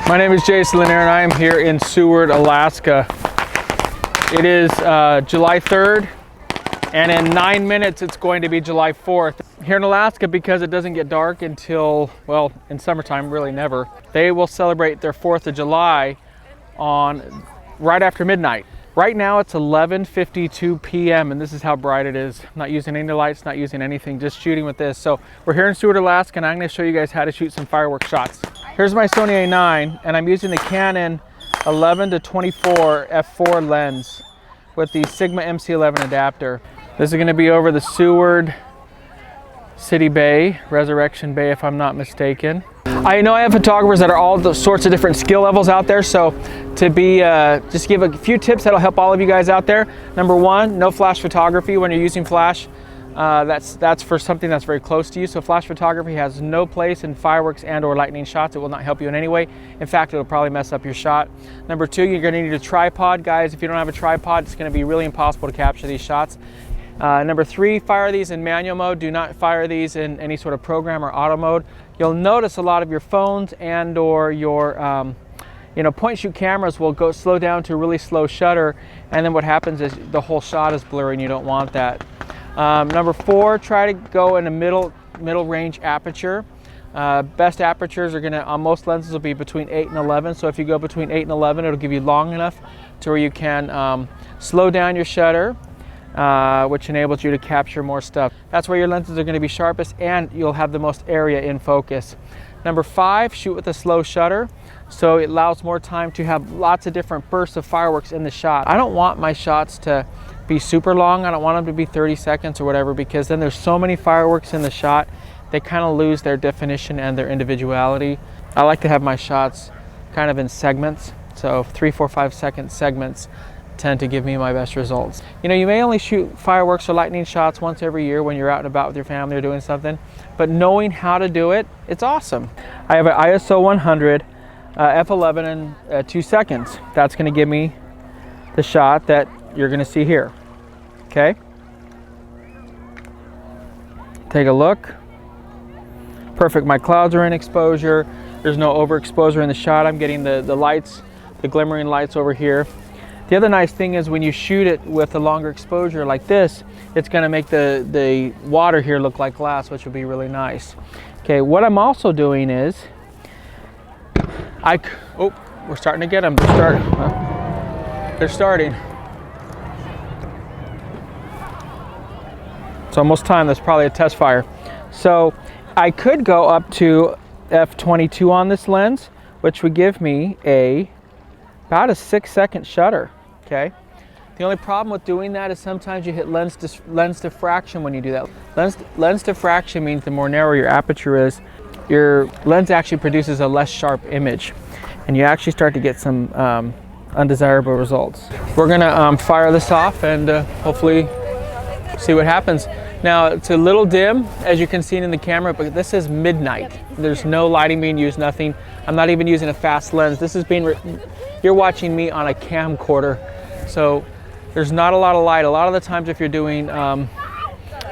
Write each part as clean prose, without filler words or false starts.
My name is Jason Lanier and I am here in Seward, Alaska. It is July 3rd and in 9 minutes it's going to be July 4th. Here in Alaska, because it doesn't get dark until, well, in summertime, really never, they will celebrate their 4th of July on right after midnight. Right now it's 11:52 p.m. and this is how bright it is. I'm not using any lights, not using anything, just shooting with this. So we're here in Seward, Alaska, and I'm going to show you guys how to shoot some fireworks shots. Here's my Sony A9 and I'm using the Canon 11-24 f4 lens with the Sigma MC11 adapter. This is going to be over the Seward City Bay, Resurrection Bay if I'm not mistaken. I know I have photographers that are all the sorts of different skill levels out there, so to be just give a few tips that'll help all of you guys out there. Number one, no flash photography when you're using flash. That's for something that's very close to you. So flash photography has no place in fireworks and or lightning shots. It will not help you in any way. In fact, it'll probably mess up your shot. Number two, you're going to need a tripod, guys. If you don't have a tripod, it's going to be really impossible to capture these shots. Number three, fire these in manual mode. Do not fire these in any sort of program or auto mode. You'll notice a lot of your phones and or your point and shoot cameras will go slow down to a really slow shutter, and then what happens is the whole shot is blurry and you don't want that. Number four, try to go in a middle range aperture. Best apertures are gonna, on most lenses, will be between 8 and 11. So if you go between 8 and 11, it'll give you long enough to where you can slow down your shutter, which enables you to capture more stuff. That's where your lenses are going to be sharpest and you'll have the most area in focus. Number five, shoot with a slow shutter, so it allows more time to have lots of different bursts of fireworks in the shot. I don't want my shots to be super long. I don't want them to be 30 seconds or whatever, because then there's so many fireworks in the shot, they kind of lose their definition and their individuality. I like to have my shots kind of in segments, so 3, 4, 5 second segments tend to give me my best results. You know, you may only shoot fireworks or lightning shots once every year when you're out and about with your family or doing something, but knowing how to do it, it's awesome. I have an ISO 100 f11 in 2 seconds. That's going to give me the shot that you're going to see here. Okay? Take a look. Perfect. My clouds are in exposure. There's no overexposure in the shot. I'm getting the lights, the glimmering lights over here. The other nice thing is when you shoot it with a longer exposure like this, it's going to make the water here look like glass, which will be really nice. Okay, what I'm also doing is, oh, we're starting to get them. They're starting. It's almost time. That's probably a test fire. So I could go up to f22 on this lens, which would give me about a 6 second shutter. Okay. The only problem with doing that is sometimes you hit lens diffraction when you do that. Lens diffraction means the more narrow your aperture is, your lens actually produces a less sharp image, and you actually start to get some undesirable results. We're gonna fire this off and hopefully see what happens. Now it's a little dim, as you can see in the camera, but this is midnight. There's no lighting being used, nothing. I'm not even using a fast lens. This is you're watching me on a camcorder, so there's not a lot of light. A lot of the times if you're doing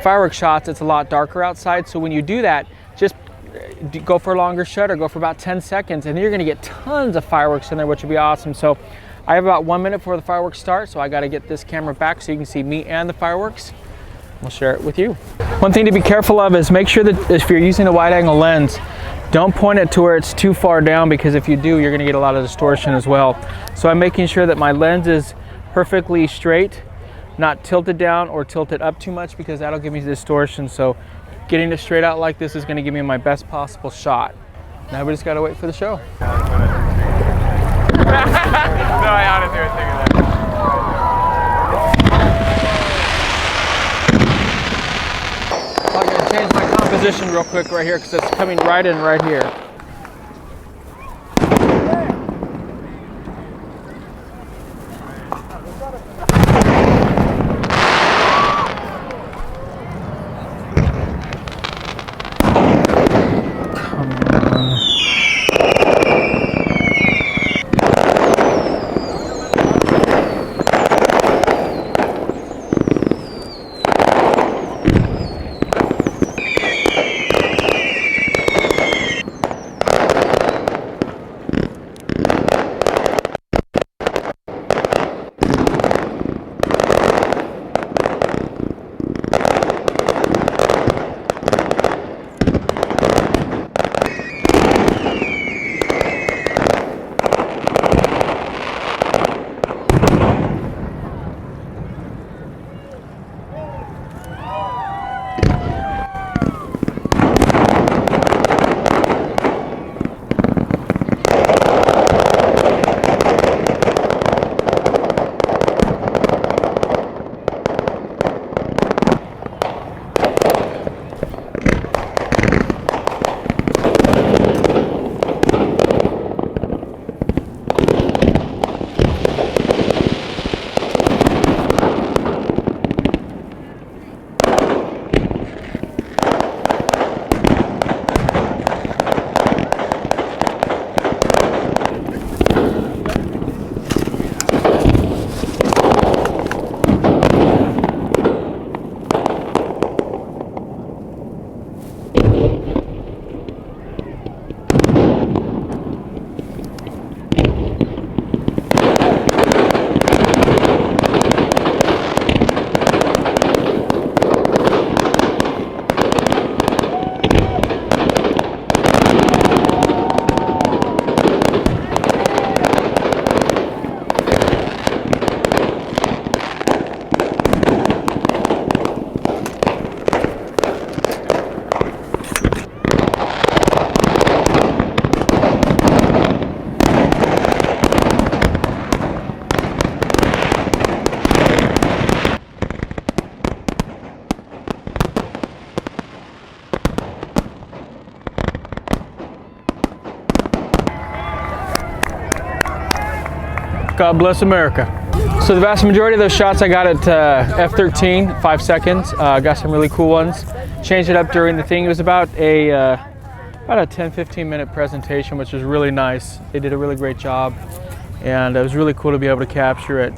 fireworks shots, it's a lot darker outside, so when you do that, just go for a longer shutter, go for about 10 seconds, and then you're gonna get tons of fireworks in there, which would be awesome. So I have about 1 minute before the fireworks start, so I gotta get this camera back so you can see me and the fireworks. We'll share it with you. One thing to be careful of is make sure that if you're using a wide angle lens, don't point it to where it's too far down, because if you do, you're gonna get a lot of distortion as well. So I'm making sure that my lens is perfectly straight, not tilted down or tilted up too much, because that'll give me distortion. So getting it straight out like this is gonna give me my best possible shot. Now we just gotta wait for the show. No, I honestly was thinking that. I'm gonna change my composition real quick right here, because it's coming right in right here. God bless America. So the vast majority of those shots I got at f13, 5 seconds. Got some really cool ones. Changed it up during the thing. It was about a 10-15 minute presentation, which was really nice. They did a really great job, and it was really cool to be able to capture it.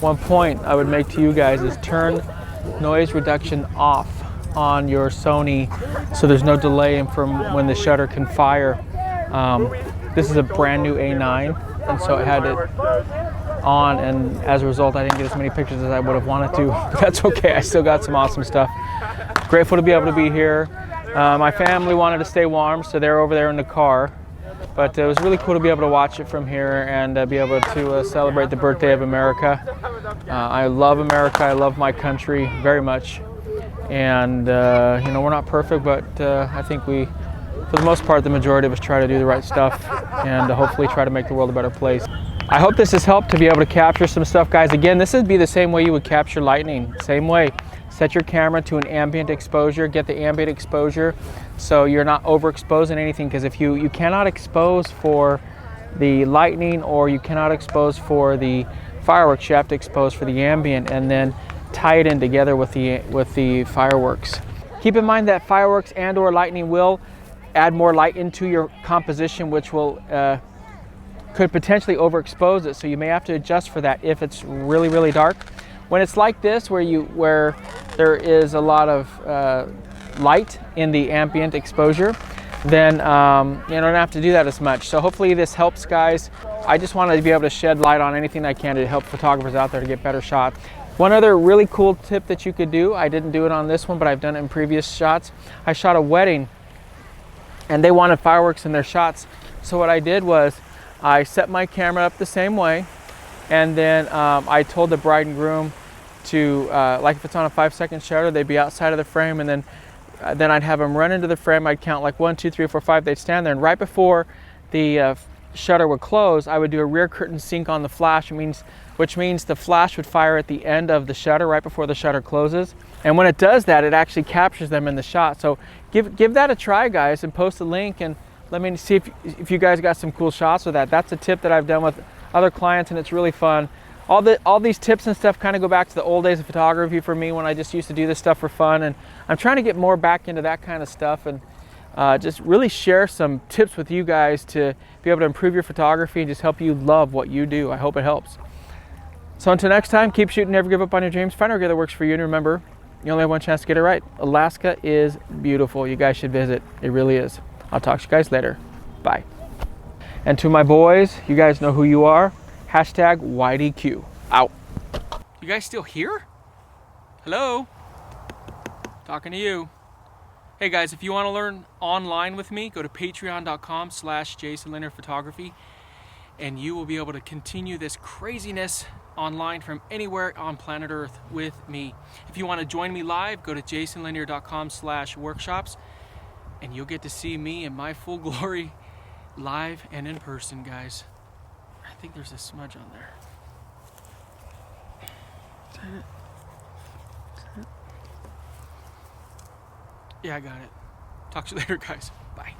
One point I would make to you guys is turn noise reduction off on your Sony so there's no delay in from when the shutter can fire. This is a brand new A9, and so I had it on, and as a result I didn't get as many pictures as I would have wanted to, but that's okay. I still got some awesome stuff. Grateful to be able to be here. My family wanted to stay warm, so they're over there in the car, but it was really cool to be able to watch it from here and be able to celebrate the birthday of America. I love America. I love my country very much, and you know, we're not perfect, but I think we, for the most part, the majority of us try to do the right stuff and hopefully try to make the world a better place. I hope this has helped to be able to capture some stuff, guys. Again, this would be the same way you would capture lightning. Same way. Set your camera to an ambient exposure. Get the ambient exposure so you're not overexposing anything, because if you cannot expose for the lightning or you cannot expose for the fireworks, you have to expose for the ambient and then tie it in together with the fireworks. Keep in mind that fireworks and or lightning will add more light into your composition, which will could potentially overexpose it, so you may have to adjust for that if it's really, really dark. When it's like this, where there is a lot of light in the ambient exposure, then you don't have to do that as much. So hopefully this helps, guys. I just wanted to be able to shed light on anything I can to help photographers out there to get better shots. One other really cool tip that you could do, I didn't do it on this one, but I've done it in previous shots. I shot a wedding and they wanted fireworks in their shots. So what I did was I set my camera up the same way, and then I told the bride and groom to, like if it's on a 5-second shutter, they'd be outside of the frame, and then I'd have them run into the frame. I'd count like 1, 2, 3, 4, 5. They'd stand there, and right before the shutter would close, I would do a rear curtain sync on the flash, which means the flash would fire at the end of the shutter right before the shutter closes. And when it does that, it actually captures them in the shot. So give that a try, guys, and post a link and let me see if you guys got some cool shots with that. That's a tip that I've done with other clients, and it's really fun. All these tips and stuff kind of go back to the old days of photography for me, when I just used to do this stuff for fun, and I'm trying to get more back into that kind of stuff and just really share some tips with you guys to be able to improve your photography and just help you love what you do. I hope it helps. So until next time, keep shooting, never give up on your dreams. Find a gear that works for you, and remember, you only have one chance to get it right. Alaska is beautiful. You guys should visit. It really is. I'll talk to you guys later. Bye. And to my boys, you guys know who you are. Hashtag YDQ. Out. You guys still here? Hello? Talking to you. Hey guys, if you want to learn online with me, go to patreon.com/JasonLanierPhotography, and you will be able to continue this craziness online from anywhere on planet Earth with me. If you want to join me live, go to JasonLanier.com/workshops, and you'll get to see me in my full glory live and in person, guys. I think there's a smudge on there. Is that it? Yeah, I got it. Talk to you later, guys. Bye.